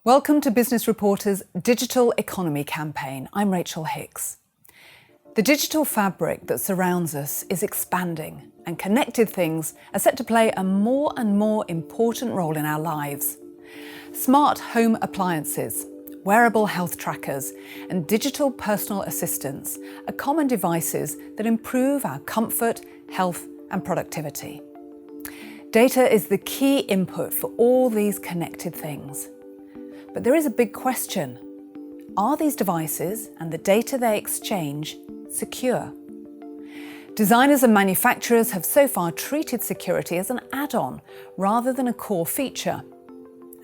Welcome to Business Reporter's Digital Economy campaign. I'm Rachel Hicks. The digital fabric that surrounds us is expanding, and connected things are set to play a more and more important role in our lives. Smart home appliances, wearable health trackers, and digital personal assistants are common devices that improve our comfort, health, and productivity. Data is the key input for all these connected things. But there is a big question. Are these devices and the data they exchange secure? Designers and manufacturers have so far treated security as an add-on rather than a core feature.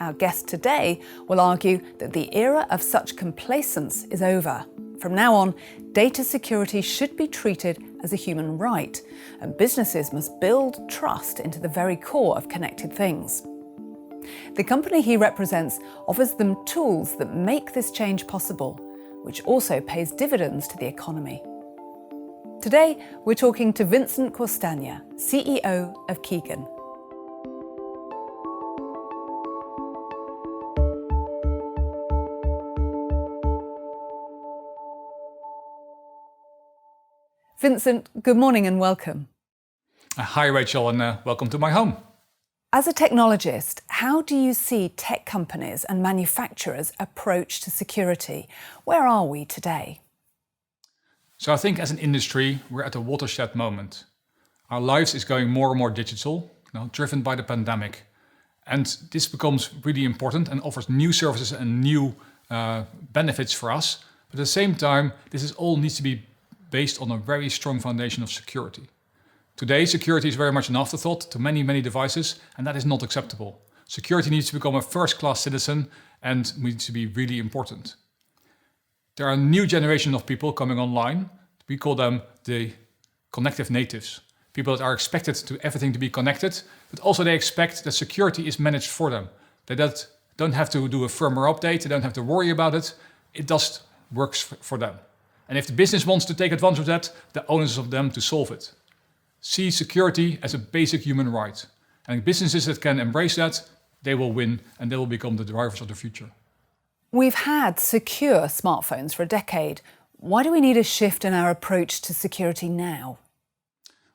Our guest today will argue that the era of such complacence is over. From now on, data security should be treated as a human right, and businesses must build trust into the very core of connected things. The company he represents offers them tools that make this change possible, which also pays dividends to the economy. Today, we're talking to Vincent Costagna, CEO of Kigen. Vincent, good morning and welcome. Hi Rachel, and welcome to my home. As a technologist, how do you see tech companies and manufacturers' approach to security? Where are we today? So I think as an industry, we're at a watershed moment. Our lives is going more and more digital, driven by the pandemic. And this becomes really important and offers new services and new benefits for us. But at the same time, this all needs to be based on a very strong foundation of security. Today, security is very much an afterthought to many devices, and that is not acceptable. Security needs to become a first-class citizen and needs to be really important. There are a new generation of people coming online. We call them the connective natives. People that are expected to everything to be connected, but also they expect that security is managed for them. They don't have to do a firmware update, they don't have to worry about it. It just works for them. And if the business wants to take advantage of that, the onus is on them to solve it. See security as a basic human right. And businesses that can embrace that, they will win and they will become the drivers of the future. We've had secure smartphones for a decade. Why do we need a shift in our approach to security now?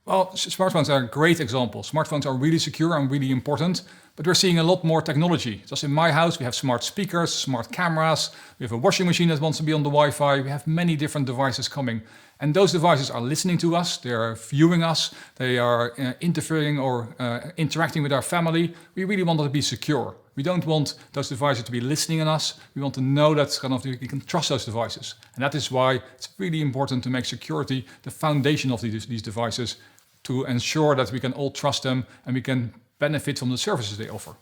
Well, smartphones are a great example. Smartphones are really secure and really important, but we're seeing a lot more technology. Just in my house, we have smart speakers, smart cameras, we have a washing machine that wants to be on the Wi-Fi, we have many different devices coming. And those devices are listening to us, they are viewing us, they are interfering or interacting with our family. We really want it to be secure. We don't want those devices to be listening on us. We want to know that we can trust those devices. And that is why it's really important to make security the foundation of these devices, to ensure that we can all trust them and we can benefit from the services they offer.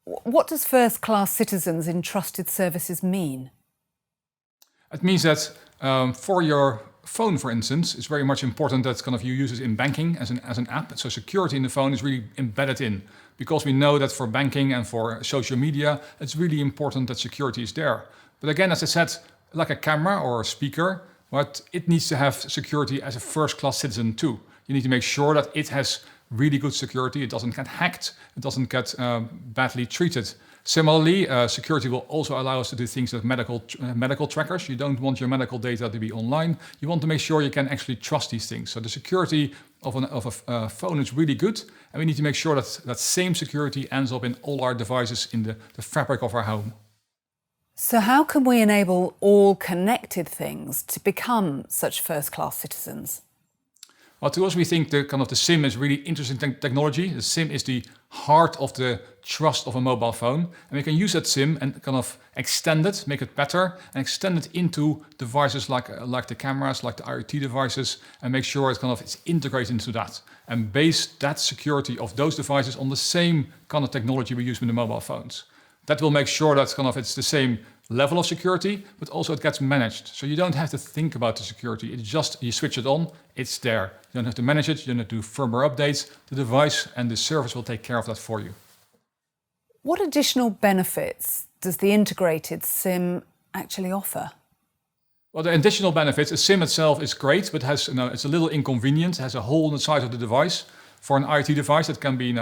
What does first-class citizens in trusted services mean? It means that for your phone, for instance, it's very much important that you use it in banking as an app. So security in the phone is really embedded in, because we know that for banking and for social media, it's really important that security is there. But again, as I said, like a camera or a speaker, but it needs to have security as a first-class citizen too. You need to make sure that it has really good security, it doesn't get hacked, it doesn't get badly treated. Similarly, security will also allow us to do things like medical trackers. You don't want your medical data to be online. You want to make sure you can actually trust these things. So the security of a phone is really good, and we need to make sure that that same security ends up in all our devices in the fabric of our home. So how can we enable all connected things to become such first-class citizens? Well, to us, we think the SIM is really interesting technology. The SIM is the heart of the trust of a mobile phone. And we can use that SIM and extend it, make it better, and extend it into devices like the cameras, like the IoT devices, and make sure it's integrated into that. And base that security of those devices on the same technology we use with the mobile phones. That will make sure that it's the same level of security, but also it gets managed. So you don't have to think about the security. It's just, you switch it on, it's there. You don't have to manage it, you don't have to do firmware updates. The device and the service will take care of that for you. What additional benefits does the integrated SIM actually offer? Well, the additional benefits, a SIM itself is great, but it's a little inconvenient. It has a hole in the side of the device. for an IoT device, that can be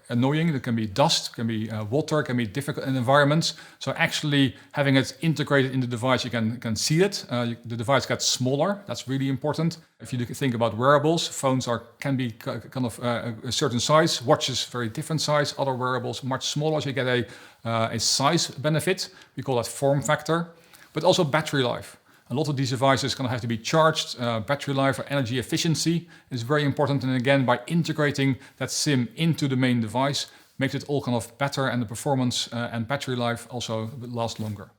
annoying, it can be dust, it can be water, it can be difficult environments. So actually having it integrated in the device, you can see it. The device gets smaller, that's really important. If you think about wearables, phones can be kind of a certain size, watches very different size, other wearables much smaller, so you get a size benefit. We call that form factor, but also battery life. A lot of these devices kind of have to be charged. Battery life or energy efficiency is very important. And again, by integrating that SIM into the main device, makes it all kind of better, and the performance and battery life also last longer.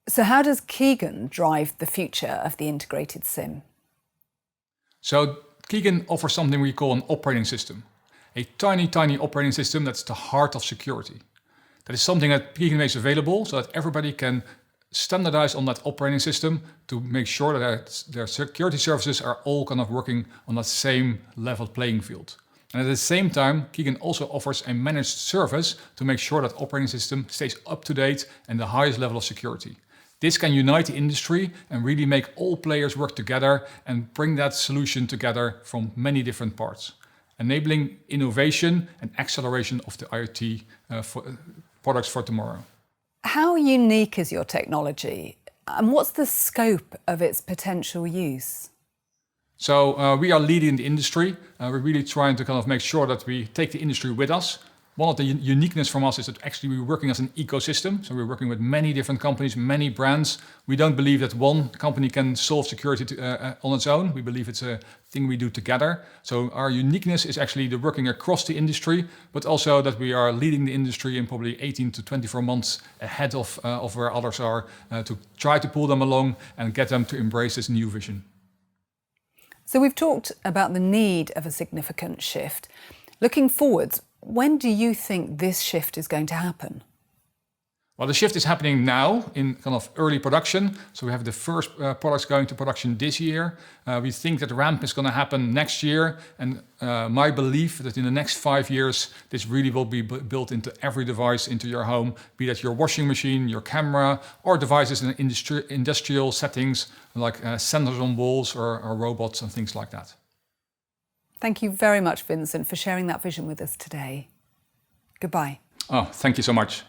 So how does Kigen drive the future of the integrated SIM? So Kigen offers something we call an operating system. A tiny, tiny operating system that's the heart of security. That is something that Kigen makes available so that everybody can standardize on that operating system to make sure that their security services are all kind of working on that same level playing field. And at the same time, Kigen also offers a managed service to make sure that operating system stays up to date and the highest level of security. This can unite the industry and really make all players work together and bring that solution together from many different parts, enabling innovation and acceleration of the IoT products for tomorrow. How unique is your technology, and what's the scope of its potential use? So we are leading the industry. We're really trying to kind of make sure that we take the industry with us. One of the uniqueness from us is that actually we're working as an ecosystem. So we're working with many different companies, many brands. We don't believe that one company can solve security on its own. We believe it's a thing we do together. So our uniqueness is actually the working across the industry, but also that we are leading the industry in probably 18 to 24 months ahead of where others are, to try to pull them along and get them to embrace this new vision. So we've talked about the need of a significant shift. Looking forwards, when do you think this shift is going to happen? Well, the shift is happening now in kind of early production. So we have the first products going to production this year. We think that the ramp is going to happen next year. And my belief that in the next 5 years, this really will be built into every device, into your home, be that your washing machine, your camera, or devices in industrial settings like sensors on walls or robots and things like that. Thank you very much, Vincent, for sharing that vision with us today. Goodbye. Oh, thank you so much.